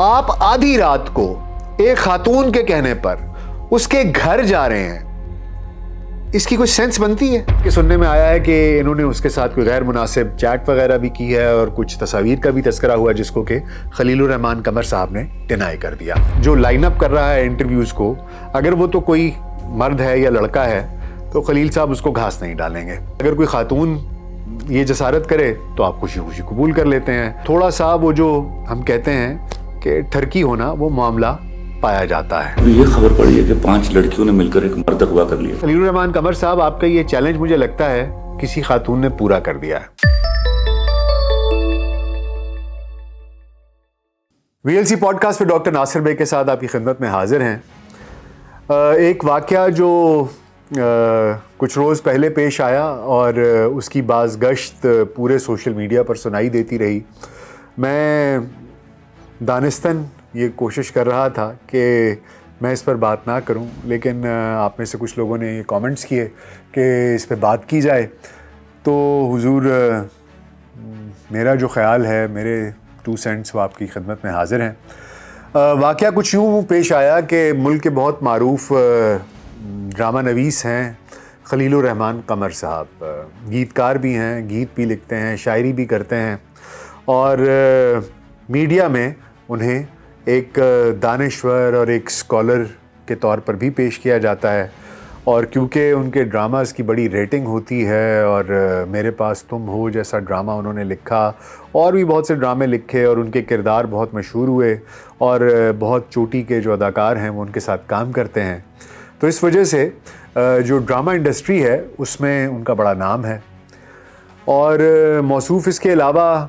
آپ آدھی رات کو ایک خاتون کے کہنے پر اس کے گھر جا رہے ہیں, اس کی کوئی سینس بنتی ہے؟ کہ سننے میں آیا ہے کہ انہوں نے اس کے ساتھ کوئی غیر مناسب چیٹ وغیرہ بھی کی ہے اور کچھ تصاویر کا بھی تذکرہ ہوا جس کو کہ خلیل الرحمان قمر صاحب نے ڈینائی کر دیا. جو لائن اپ کر رہا ہے انٹرویوز کو, اگر وہ تو کوئی مرد ہے یا لڑکا ہے تو خلیل صاحب اس کو گھاس نہیں ڈالیں گے. اگر کوئی خاتون یہ جسارت کرے تو آپ خوشی خوشی قبول کر لیتے ہیں. تھوڑا سا وہ جو ہم کہتے ہیں کہ ٹھرکی ہونا وہ معاملہ پایا جاتا ہے. یہ خبر پڑی ہے کہ 5 لڑکیوں نے مل کر ایک مرد اغوا کر لیا. خلیل الرحمان قمر صاحب, آپ کا یہ چیلنج مجھے لگتا ہے کسی خاتون نے پورا کر دیا ہے. V L C podcast پہ ڈاکٹر ناصر بھائی کے ساتھ آپ کی خدمت میں حاضر ہیں. ایک واقعہ جو کچھ روز پہلے پیش آیا اور اس کی باز گشت پورے سوشل میڈیا پر سنائی دیتی رہی. میں دانستاً یہ کوشش کر رہا تھا کہ میں اس پر بات نہ کروں, لیکن آپ میں سے کچھ لوگوں نے یہ کامنٹس کیے کہ اس پہ بات کی جائے. تو حضور میرا جو خیال ہے, میرے 2 سینٹس وہ آپ کی خدمت میں حاضر ہیں. واقعہ کچھ یوں پیش آیا کہ ملک کے بہت معروف ڈرامہ نویس ہیں خلیل الرحمان قمر صاحب. گیتکار بھی ہیں, گیت بھی لکھتے ہیں, شاعری بھی کرتے ہیں, اور میڈیا میں انہیں ایک دانشور اور ایک اسکالر کے طور پر بھی پیش کیا جاتا ہے. اور کیونکہ ان کے ڈراماز کی بڑی ریٹنگ ہوتی ہے, اور میرے پاس تم ہو جیسا ڈرامہ انہوں نے لکھا, اور بھی بہت سے ڈرامے لکھے, اور ان کے کردار بہت مشہور ہوئے, اور بہت چوٹی کے جو اداکار ہیں وہ ان کے ساتھ کام کرتے ہیں. تو اس وجہ سے جو ڈرامہ انڈسٹری ہے اس میں ان کا بڑا نام ہے. اور موصوف اس کے علاوہ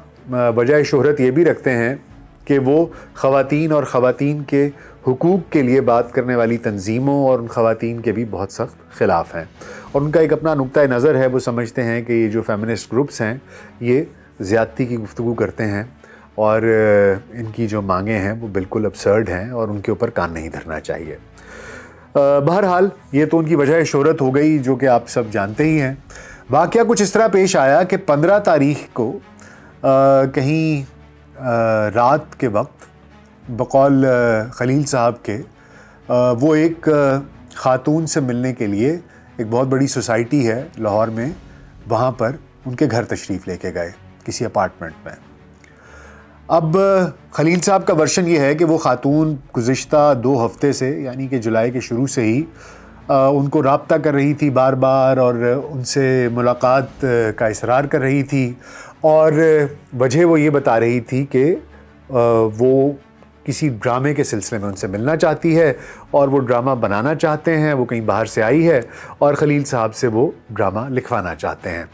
وجہ شہرت یہ بھی رکھتے ہیں کہ وہ خواتین اور خواتین کے حقوق کے لیے بات کرنے والی تنظیموں اور ان خواتین کے بھی بہت سخت خلاف ہیں. اور ان کا ایک اپنا نقطہ نظر ہے, وہ سمجھتے ہیں کہ یہ جو فیمنسٹ گروپس ہیں یہ زیادتی کی گفتگو کرتے ہیں, اور ان کی جو مانگیں ہیں وہ بالکل ابسرڈ ہیں اور ان کے اوپر کان نہیں دھرنا چاہیے. بہرحال یہ تو ان کی وجہ شہرت ہو گئی جو کہ آپ سب جانتے ہی ہیں. واقعہ کچھ اس طرح پیش آیا کہ 15 تاریخ کو کہیں رات کے وقت بقول خلیل صاحب کے وہ ایک خاتون سے ملنے کے لیے ایک بہت بڑی سوسائٹی ہے لاہور میں, وہاں پر ان کے گھر تشریف لے کے گئے کسی اپارٹمنٹ میں. اب خلیل صاحب کا ورشن یہ ہے کہ وہ خاتون گزشتہ 2 ہفتے سے, یعنی کہ جولائی کے شروع سے ہی ان کو رابطہ کر رہی تھی بار بار, اور ان سے ملاقات کا اصرار کر رہی تھی, اور وجہ وہ یہ بتا رہی تھی کہ وہ کسی ڈرامے کے سلسلے میں ان سے ملنا چاہتی ہے, اور وہ ڈرامہ بنانا چاہتے ہیں. وہ کہیں باہر سے آئی ہے اور خلیل صاحب سے وہ ڈرامہ لکھوانا چاہتے ہیں.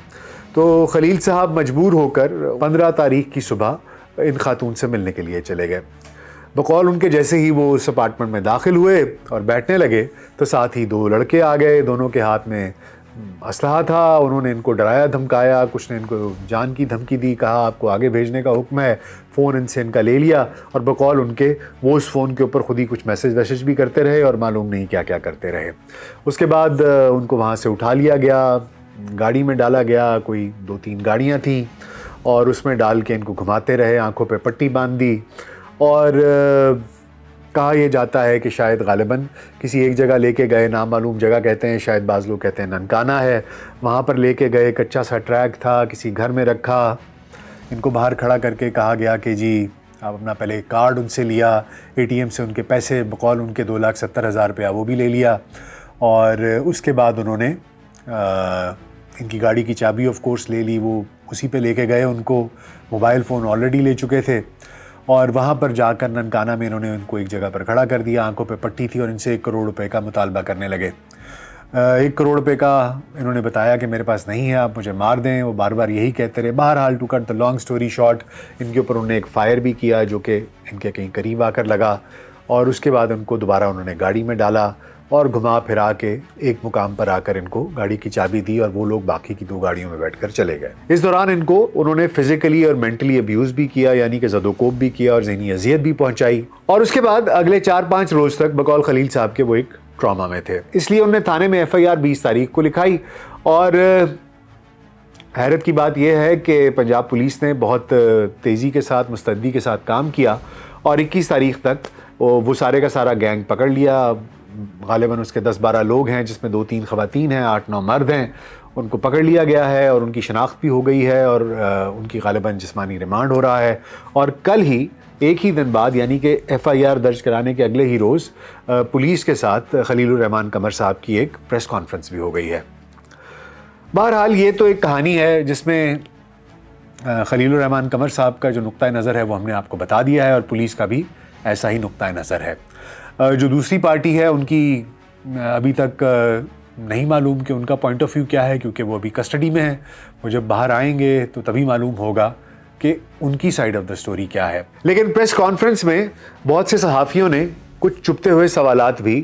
تو خلیل صاحب مجبور ہو کر 15 تاریخ کی صبح ان خاتون سے ملنے کے لیے چلے گئے. بقول ان کے جیسے ہی وہ اس اپارٹمنٹ میں داخل ہوئے اور بیٹھنے لگے تو ساتھ ہی 2 لڑکے آ گئے, دونوں کے ہاتھ میں اسلحہ تھا. انہوں نے ان کو ڈرایا دھمکایا, کچھ نے ان کو جان کی دھمکی دی, کہا آپ کو آگے بھیجنے کا حکم ہے. فون ان سے ان کا لے لیا, اور بقول ان کے وہ اس فون کے اوپر خود ہی کچھ میسج بھی کرتے رہے اور معلوم نہیں کیا کیا کرتے رہے. اس کے بعد ان کو وہاں سے اٹھا لیا گیا, گاڑی میں ڈالا گیا. کوئی 2-3 گاڑیاں تھیں, اور اس میں ڈال کے ان کو گھماتے رہے, آنکھوں پہ پٹی باندھ دی, اور کہا یہ جاتا ہے کہ شاید غالباً کسی ایک جگہ لے کے گئے, نامعلوم جگہ کہتے ہیں, شاید بعض لوگ کہتے ہیں ننکانہ ہے, وہاں پر لے کے گئے. کچا سا ٹریک تھا, کسی گھر میں رکھا. ان کو باہر کھڑا کر کے کہا گیا کہ جی آپ اپنا پہلے کارڈ ان سے لیا, اے ٹی ایم سے ان کے پیسے, بقول ان کے 2,70,000 روپیہ وہ بھی لے لیا. اور اس کے بعد انہوں نے ان کی گاڑی کی چابی آف کورس لے لی, وہ اسی پہ لے کے گئے. ان کو موبائل فون آلریڈی لے چکے تھے, اور وہاں پر جا کر ننکانہ میں انہوں نے ان کو ایک جگہ پر کھڑا کر دیا. آنکھوں پہ پٹی تھی, اور ان سے 1 کروڑ روپے کا مطالبہ کرنے لگے. 1 کروڑ روپے کا انہوں نے بتایا کہ میرے پاس نہیں ہے, آپ مجھے مار دیں. وہ بار بار یہی کہتے رہے. بہرحال to cut the long story short, ان کے اوپر انہوں نے ایک فائر بھی کیا جو کہ ان کے کہیں قریب آ کر لگا, اور اس کے بعد ان کو دوبارہ انہوں نے گاڑی میں ڈالا اور گھما پھرا کے ایک مقام پر آ کر ان کو گاڑی کی چابی دی, اور وہ لوگ باقی کی 2 گاڑیوں میں بیٹھ کر چلے گئے. اس دوران ان کو انہوں نے فزیکلی اور مینٹلی ابیوز بھی کیا, یعنی کہ زد و کوب بھی کیا اور ذہنی اذیت بھی پہنچائی. اور اس کے بعد اگلے 4-5 روز تک بقول خلیل صاحب کے وہ ایک ٹراما میں تھے. اس لیے انہوں نے تھانے میں FIR 20 تاریخ کو لکھائی. اور حیرت کی بات یہ ہے کہ پنجاب پولیس نے بہت تیزی کے ساتھ, مستعدی کے ساتھ کام کیا, اور 21 تاریخ تک وہ سارے کا سارا گینگ پکڑ لیا. غالباً اس کے 10-12 لوگ ہیں جس میں 2-3 خواتین ہیں, 8-9 مرد ہیں. ان کو پکڑ لیا گیا ہے اور ان کی شناخت بھی ہو گئی ہے اور ان کی غالباً جسمانی ریمانڈ ہو رہا ہے. اور کل ہی ایک ہی دن بعد یعنی کہ FIR درج کرانے کے اگلے ہی روز پولیس کے ساتھ خلیل الرحمان قمر صاحب کی ایک پریس کانفرنس بھی ہو گئی ہے. بہرحال یہ تو ایک کہانی ہے جس میں خلیل الرحمان قمر صاحب کا جو نقطہ نظر ہے وہ ہم نے آپ کو بتا دیا ہے اور پولیس کا بھی ایسا ہی نقطہ نظر ہے. جو دوسری پارٹی ہے ان کی ابھی تک نہیں معلوم کہ ان کا پوائنٹ آف ویو کیا ہے, کیونکہ وہ ابھی کسٹڈی میں ہیں. وہ جب باہر آئیں گے تو تبھی معلوم ہوگا کہ ان کی سائیڈ آف دا سٹوری کیا ہے. لیکن پریس کانفرنس میں بہت سے صحافیوں نے کچھ چھپتے ہوئے سوالات بھی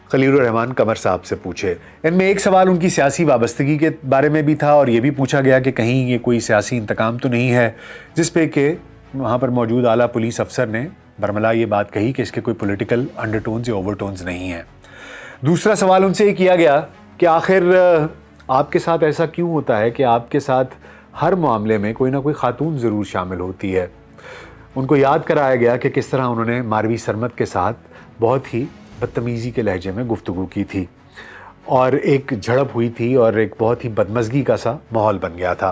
خلیل الرحمان قمر صاحب سے پوچھے. ان میں ایک سوال ان کی سیاسی وابستگی کے بارے میں بھی تھا اور یہ بھی پوچھا گیا کہ کہیں یہ کوئی سیاسی انتقام تو نہیں ہے, جس پہ کہ وہاں پر موجود اعلیٰ پولیس افسر نے برملا یہ بات کہی کہ اس کے کوئی پولیٹیکل انڈر ٹونز یا اوور ٹونز نہیں ہیں. دوسرا سوال ان سے یہ کیا گیا کہ آخر آپ کے ساتھ ایسا کیوں ہوتا ہے کہ آپ کے ساتھ ہر معاملے میں کوئی نہ کوئی خاتون ضرور شامل ہوتی ہے. ان کو یاد کرایا گیا کہ کس طرح انہوں نے ماروی سرمد کے ساتھ بہت ہی بدتمیزی کے لہجے میں گفتگو کی تھی اور ایک جھڑپ ہوئی تھی اور ایک بہت ہی بدمزگی کا سا ماحول بن گیا تھا.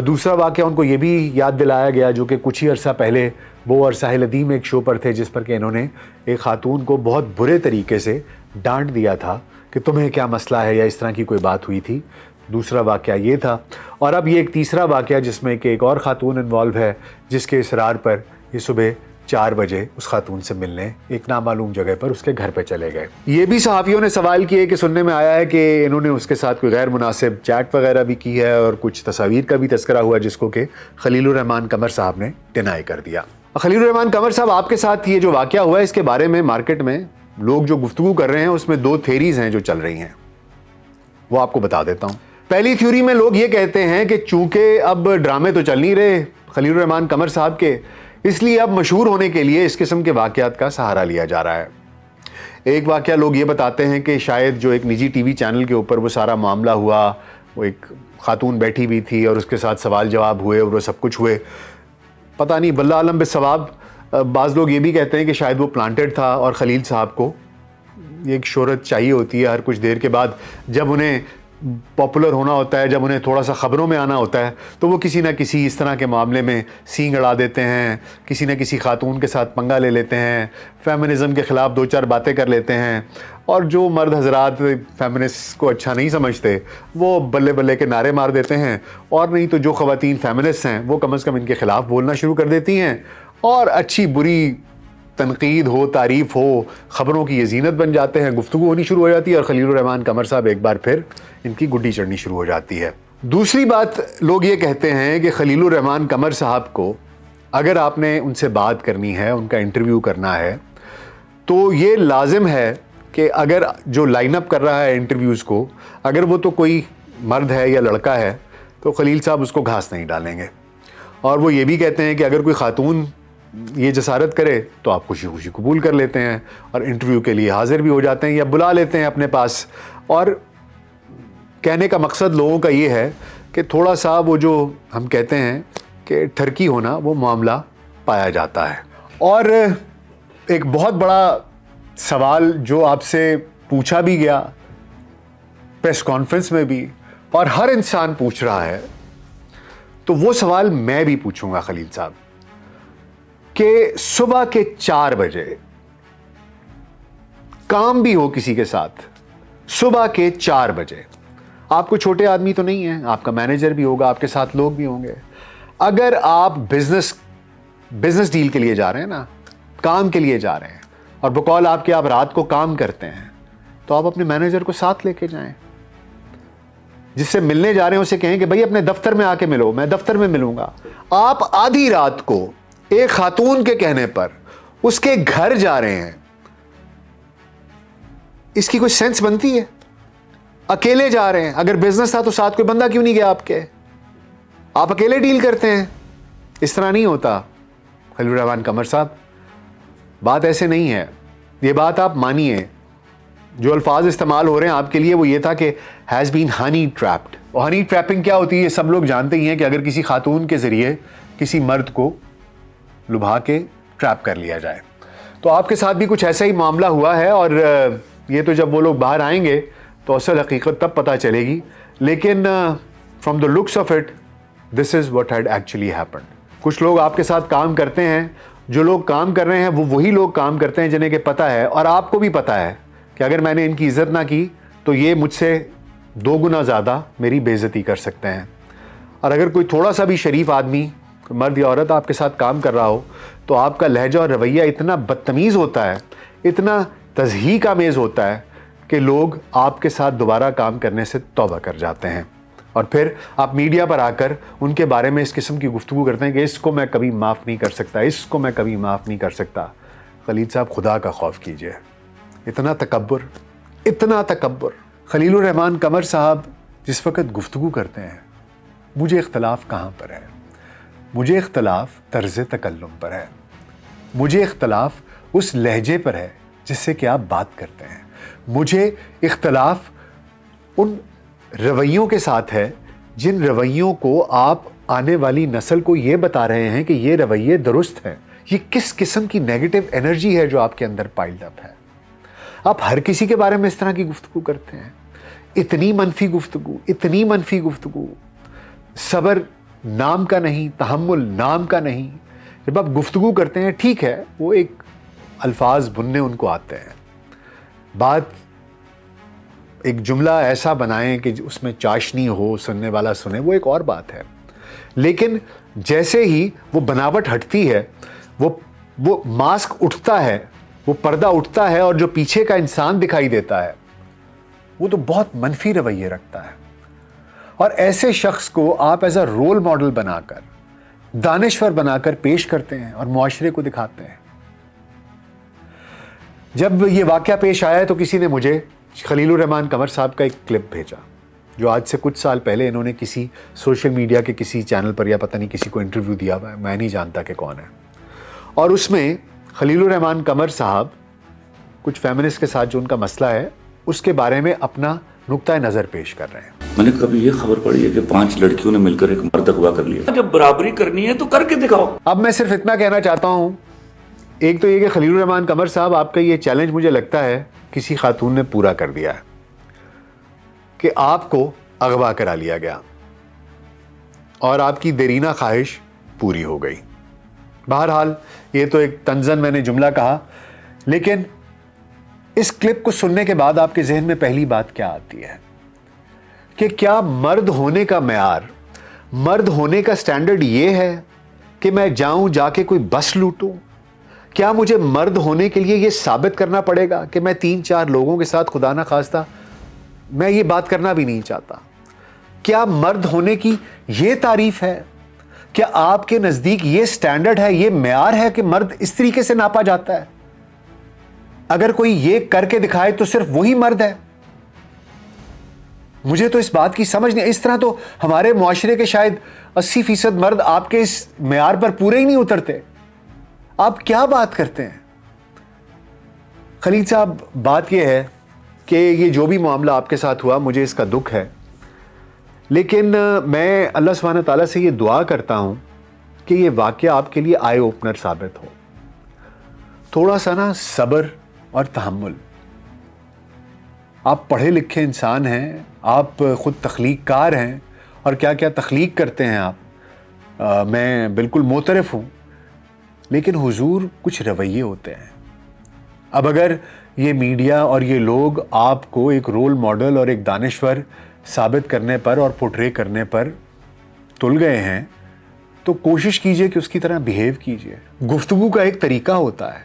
دوسرا واقعہ ان کو یہ بھی یاد دلایا گیا جو کہ کچھ ہی عرصہ پہلے وہ اور ساحل ادیم ایک شو پر تھے جس پر کہ انہوں نے ایک خاتون کو بہت برے طریقے سے ڈانٹ دیا تھا کہ تمہیں کیا مسئلہ ہے یا اس طرح کی کوئی بات ہوئی تھی. دوسرا واقعہ یہ تھا. اور اب یہ ایک تیسرا واقعہ جس میں کہ ایک اور خاتون انوالو ہے جس کے اصرار پر یہ صبح 4 بجے اس خاتون سے ملنے ایک نامعلوم جگہ پر اس کے گھر پہ چلے گئے. یہ بھی صحافیوں نے سوال کیے کہ سننے میں آیا ہے کہ انہوں نے اس کے ساتھ کوئی غیر مناسب چیٹ وغیرہ بھی کی ہے اور کچھ تصاویر کا بھی تذکرہ ہوا جس کو کہ خلیل الرحمان قمر صاحب نے ڈینائی کر دیا. خلیل الرحمان قمر صاحب, آپ کے ساتھ یہ جو واقعہ ہوا ہے اس کے بارے میں مارکیٹ میں لوگ جو گفتگو کر رہے ہیں اس میں 2 تھیریز ہیں جو چل رہی ہیں, وہ آپ کو بتا دیتا ہوں. پہلی تھیوری میں لوگ یہ کہتے ہیں کہ چونکہ اب ڈرامے تو چل نہیں رہے خلیل الرحمان قمر صاحب کے, اس لیے اب مشہور ہونے کے لیے اس قسم کے واقعات کا سہارا لیا جا رہا ہے. ایک واقعہ لوگ یہ بتاتے ہیں کہ شاید جو ایک نجی ٹی وی چینل کے اوپر وہ سارا معاملہ ہوا, وہ ایک خاتون بیٹھی ہوئی تھی اور اس کے ساتھ سوال جواب ہوئے اور وہ سب کچھ ہوئے, پتہ نہیں واللہ عالم بالثواب. بعض لوگ یہ بھی کہتے ہیں کہ شاید وہ پلانٹڈ تھا اور خلیل صاحب کو ایک شہرت چاہیے ہوتی ہے ہر کچھ دیر کے بعد, جب انہیں پاپولر ہونا ہوتا ہے, جب انہیں تھوڑا سا خبروں میں آنا ہوتا ہے تو وہ کسی نہ کسی اس طرح کے معاملے میں سینگ اڑا دیتے ہیں, کسی نہ کسی خاتون کے ساتھ پنگا لے لیتے ہیں, فیمنزم کے خلاف 2-4 باتیں کر لیتے ہیں. اور جو مرد حضرات فیمنسٹ کو اچھا نہیں سمجھتے وہ بلے بلے کے نعرے مار دیتے ہیں, اور نہیں تو جو خواتین فیمنسٹ ہیں وہ کم از کم ان کے خلاف بولنا شروع کر دیتی ہیں, اور اچھی بری تنقید ہو تعریف ہو خبروں کی یہ زینت بن جاتے ہیں, گفتگو ہونی شروع ہو جاتی ہے اور خلیل الرحمان قمر صاحب ایک بار پھر ان کی گڈی چڑھنی شروع ہو جاتی ہے. دوسری بات لوگ یہ کہتے ہیں کہ خلیل الرحمان قمر صاحب کو اگر آپ نے ان سے بات کرنی ہے, ان کا انٹرویو کرنا ہے, تو یہ لازم ہے کہ اگر جو لائن اپ کر رہا ہے انٹرویوز کو, اگر وہ تو کوئی مرد ہے یا لڑکا ہے تو خلیل صاحب اس کو گھاس نہیں ڈالیں گے. اور وہ یہ بھی کہتے ہیں کہ اگر کوئی خاتون یہ جسارت کرے تو آپ خوشی خوشی قبول کر لیتے ہیں اور انٹرویو کے لیے حاضر بھی ہو جاتے ہیں یا بلا لیتے ہیں اپنے پاس. اور کہنے کا مقصد لوگوں کا یہ ہے کہ تھوڑا سا وہ جو ہم کہتے ہیں کہ ٹھرکی ہونا وہ معاملہ پایا جاتا ہے. اور ایک بہت بڑا سوال جو آپ سے پوچھا بھی گیا پریس کانفرنس میں بھی اور ہر انسان پوچھ رہا ہے, تو وہ سوال میں بھی پوچھوں گا خلیل صاحب کہ صبح کے 4 بجے کام بھی ہو کسی کے ساتھ, صبح کے 4 بجے, آپ کو چھوٹے آدمی تو نہیں ہیں, آپ کا مینیجر بھی ہوگا, آپ کے ساتھ لوگ بھی ہوں گے. اگر آپ بزنس ڈیل کے لیے جا رہے ہیں نا, کام کے لیے جا رہے ہیں, اور بقول آپ کے آپ رات کو کام کرتے ہیں, تو آپ اپنے مینیجر کو ساتھ لے کے جائیں. جس سے ملنے جا رہے ہیں اسے کہیں کہ بھائی اپنے دفتر میں آ کے ملو, میں دفتر میں ملوں گا. آپ آدھی رات کو ایک خاتون کے کہنے پر اس کے گھر جا رہے ہیں, اس کی کوئی سینس بنتی ہے؟ اکیلے جا رہے ہیں, اگر بزنس تھا تو ساتھ کوئی بندہ کیوں نہیں گیا آپ کے؟ آپ اکیلے ڈیل کرتے ہیں. اس طرح نہیں ہوتا خلیل الرحمان قمر صاحب, بات ایسے نہیں ہے. یہ بات آپ مانیے, جو الفاظ استعمال ہو رہے ہیں آپ کے لیے وہ یہ تھا کہ ہیز بین ہنی ٹریپڈ. اور ہنی ٹریپنگ کیا ہوتی ہے یہ سب لوگ جانتے ہی ہیں کہ اگر کسی خاتون کے ذریعے کسی مرد کو لبھا کے ٹریپ کر لیا جائے. تو آپ کے ساتھ بھی کچھ ایسا ہی معاملہ ہوا ہے, اور یہ تو جب وہ لوگ باہر آئیں گے تو اصل حقیقت تب پتہ چلے گی. لیکن from the looks of it this is what had actually happened. کچھ لوگ آپ کے ساتھ کام کرتے ہیں, جو لوگ کام کر رہے ہیں وہ وہی لوگ کام کرتے ہیں جنہیں کہ پتہ ہے, اور آپ کو بھی پتہ ہے کہ اگر میں نے ان کی عزت نہ کی تو یہ مجھ سے 2 گنا زیادہ میری بے عزتی کر سکتے ہیں. اور اگر کوئی تھوڑا سا بھی شریف آدمی, مرد یا عورت آپ کے ساتھ کام کر رہا ہو تو آپ کا لہجہ اور رویہ اتنا بدتمیز ہوتا ہے, اتنا تضحیک آمیز ہوتا ہے کہ لوگ آپ کے ساتھ دوبارہ کام کرنے سے توبہ کر جاتے ہیں. اور پھر آپ میڈیا پر آ کر ان کے بارے میں اس قسم کی گفتگو کرتے ہیں کہ اس کو میں کبھی معاف نہیں کر سکتا, اس کو میں کبھی معاف نہیں کر سکتا. خلیل صاحب, خدا کا خوف کیجئے. اتنا تکبر, اتنا تکبر. خلیل الرحمان قمر صاحب جس وقت گفتگو کرتے ہیں, مجھے اختلاف کہاں پر ہے؟ مجھے اختلاف طرز تکلم پر ہے. مجھے اختلاف اس لہجے پر ہے جس سے کہ آپ بات کرتے ہیں. مجھے اختلاف ان رویوں کے ساتھ ہے جن رویوں کو آپ آنے والی نسل کو یہ بتا رہے ہیں کہ یہ رویے درست ہیں. یہ کس قسم کی نیگیٹو انرجی ہے جو آپ کے اندر پائلڈ اپ ہے؟ آپ ہر کسی کے بارے میں اس طرح کی گفتگو کرتے ہیں. اتنی منفی گفتگو, اتنی منفی گفتگو. صبر نام کا نہیں, تحمل نام کا نہیں. جب آپ گفتگو کرتے ہیں, ٹھیک ہے وہ ایک الفاظ بننے ان کو آتے ہیں, بات ایک جملہ ایسا بنائیں کہ اس میں چاشنی ہو, سننے والا سنے, وہ ایک اور بات ہے. لیکن جیسے ہی وہ بناوٹ ہٹتی ہے, وہ ماسک اٹھتا ہے, وہ پردہ اٹھتا ہے, اور جو پیچھے کا انسان دکھائی دیتا ہے وہ تو بہت منفی رویے رکھتا ہے. اور ایسے شخص کو آپ ایز اے رول ماڈل بنا کر, دانشور بنا کر پیش کرتے ہیں اور معاشرے کو دکھاتے ہیں. جب یہ واقعہ پیش آیا تو کسی نے مجھے خلیل الرحمان قمر صاحب کا ایک کلپ بھیجا جو آج سے کچھ سال پہلے انہوں نے کسی سوشل میڈیا کے کسی چینل پر یا پتہ نہیں کسی کو انٹرویو دیا ہوا ہے, میں نہیں جانتا کہ کون ہے. اور اس میں خلیل الرحمان قمر صاحب کچھ فیمنسٹ کے ساتھ جو ان کا مسئلہ ہے اس کے بارے میں اپنا نقطہ نظر پیش کر رہے ہیں. میں نے کبھی یہ خبر پڑھی ہے کہ 5 لڑکیوں نے مل کر ایک مرد اغوا کر لیا. جب برابری کرنی ہے تو کر کے دکھاؤ. اب میں صرف اتنا کہنا چاہتا ہوں, ایک تو یہ کہ خلیل الرحمان قمر صاحب آپ کا یہ چیلنج مجھے لگتا ہے کسی خاتون نے پورا کر دیا ہے کہ آپ کو اغوا کرا لیا گیا اور آپ کی دیرینہ خواہش پوری ہو گئی. بہرحال یہ تو ایک طنزاً میں نے جملہ کہا, لیکن اس کلپ کو سننے کے بعد آپ کے ذہن میں پہلی بات کیا آتی ہے کہ کیا مرد ہونے کا معیار, مرد ہونے کا سٹینڈرڈ یہ ہے کہ میں جاؤں جا کے کوئی بس لوٹوں؟ کیا مجھے مرد ہونے کے لیے یہ ثابت کرنا پڑے گا کہ میں 3-4 لوگوں کے ساتھ خدا نہ خواستہ, میں یہ بات کرنا بھی نہیں چاہتا. کیا مرد ہونے کی یہ تعریف ہے؟ کیا آپ کے نزدیک یہ سٹینڈرڈ ہے, یہ معیار ہے کہ مرد اس طریقے سے ناپا جاتا ہے؟ اگر کوئی یہ کر کے دکھائے تو صرف وہی مرد ہے. مجھے تو اس بات کی سمجھ نہیں. اس طرح تو ہمارے معاشرے کے شاید 80% مرد آپ کے اس معیار پر پورے ہی نہیں اترتے. آپ کیا بات کرتے ہیں؟ خلیل صاحب, بات یہ ہے کہ یہ جو بھی معاملہ آپ کے ساتھ ہوا مجھے اس کا دکھ ہے, لیکن میں اللہ سبحانہ تعالیٰ سے یہ دعا کرتا ہوں کہ یہ واقعہ آپ کے لیے آئی اوپنر ثابت ہو. تھوڑا سا نا صبر اور تحمل. آپ پڑھے لکھے انسان ہیں, آپ خود تخلیق کار ہیں, اور کیا کیا تخلیق کرتے ہیں آپ, میں بالکل معترف ہوں. لیکن حضور کچھ رویے ہوتے ہیں. اب اگر یہ میڈیا اور یہ لوگ آپ کو ایک رول ماڈل اور ایک دانشور ثابت کرنے پر اور پورٹرے کرنے پر تل گئے ہیں تو کوشش کیجئے کہ اس کی طرح بیہیو کیجئے. گفتگو کا ایک طریقہ ہوتا ہے,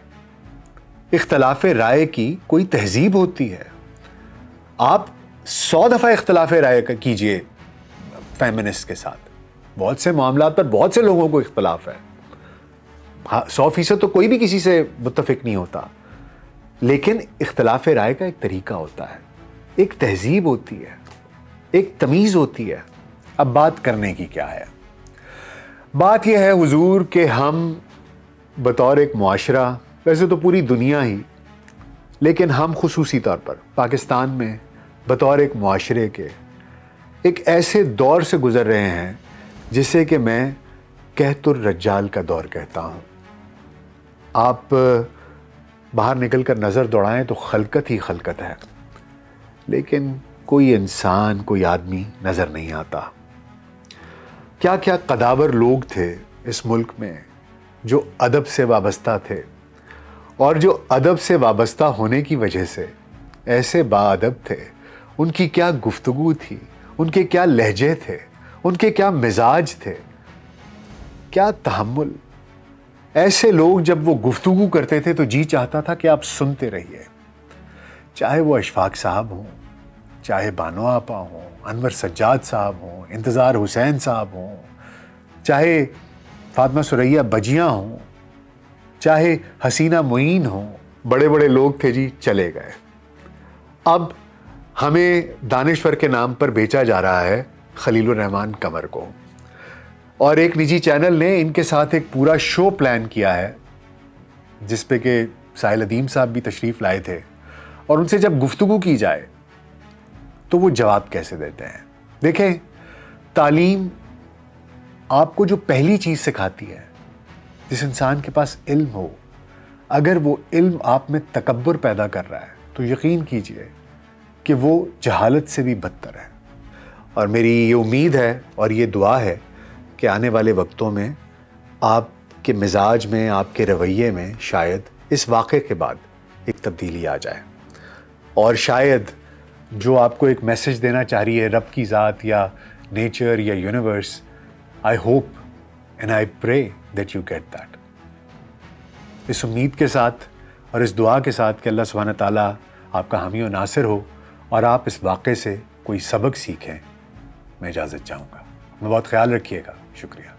اختلاف رائے کی کوئی تہذیب ہوتی ہے. آپ 100 دفعہ اختلاف رائے کیجئے فیمنسٹ کے ساتھ, بہت سے معاملات پر بہت سے لوگوں کو اختلاف ہے, 100% تو کوئی بھی کسی سے متفق نہیں ہوتا, لیکن اختلاف رائے کا ایک طریقہ ہوتا ہے, ایک تہذیب ہوتی ہے, ایک تمیز ہوتی ہے. اب بات کرنے کی کیا ہے؟ بات یہ ہے حضور کہ ہم بطور ایک معاشرہ, ویسے تو پوری دنیا ہی, لیکن ہم خصوصی طور پر پاکستان میں بطور ایک معاشرے کے ایک ایسے دور سے گزر رہے ہیں جسے کہ میں قحط الرجال کا دور کہتا ہوں. آپ باہر نکل کر نظر دوڑائیں تو خلقت ہی خلقت ہے، لیکن کوئی انسان، کوئی آدمی نظر نہیں آتا۔ کیا کیا قداور لوگ تھے اس ملک میں جو ادب سے وابستہ تھے، اور جو ادب سے وابستہ ہونے کی وجہ سے ایسے با ادب تھے، ان کی کیا گفتگو تھی، ان کے کیا لہجے تھے، ان کے کیا مزاج تھے، کیا تحمل۔ ایسے لوگ جب وہ گفتگو کرتے تھے تو جی چاہتا تھا کہ آپ سنتے رہیے، چاہے وہ اشفاق صاحب ہوں، چاہے بانو آپا ہوں، انور سجاد صاحب ہوں، انتظار حسین صاحب ہوں، چاہے فاطمہ ثریا بجیاں ہوں، چاہے حسینہ معین ہوں۔ بڑے بڑے لوگ تھے جی، چلے گئے۔ اب ہمیں دانشور کے نام پر بیچا جا رہا ہے خلیل الرحمان قمر کو، اور ایک نجی چینل نے ان کے ساتھ ایک پورا شو پلان کیا ہے جس پہ کہ ساحل ادیم صاحب بھی تشریف لائے تھے، اور ان سے جب گفتگو کی جائے تو وہ جواب کیسے دیتے ہیں۔ دیکھیں، تعلیم آپ کو جو پہلی چیز سکھاتی ہے، جس انسان کے پاس علم ہو، اگر وہ علم آپ میں تکبر پیدا کر رہا ہے تو یقین کیجئے کہ وہ جہالت سے بھی بدتر ہے۔ اور میری یہ امید ہے اور یہ دعا ہے کہ آنے والے وقتوں میں آپ کے مزاج میں، آپ کے رویے میں شاید اس واقعے کے بعد ایک تبدیلی آ جائے، اور شاید جو آپ کو ایک میسج دینا چاہ رہی ہے رب کی ذات یا نیچر یا universe, I hope and I pray that you get that۔ اس امید کے ساتھ اور اس دعا کے ساتھ کہ اللہ سبحانہ تعالیٰ آپ کا حامی و ناصر ہو اور آپ اس واقعے سے کوئی سبق سیکھیں، میں اجازت چاہوں گا۔ میں بہت خیال رکھیے گا، شکریہ۔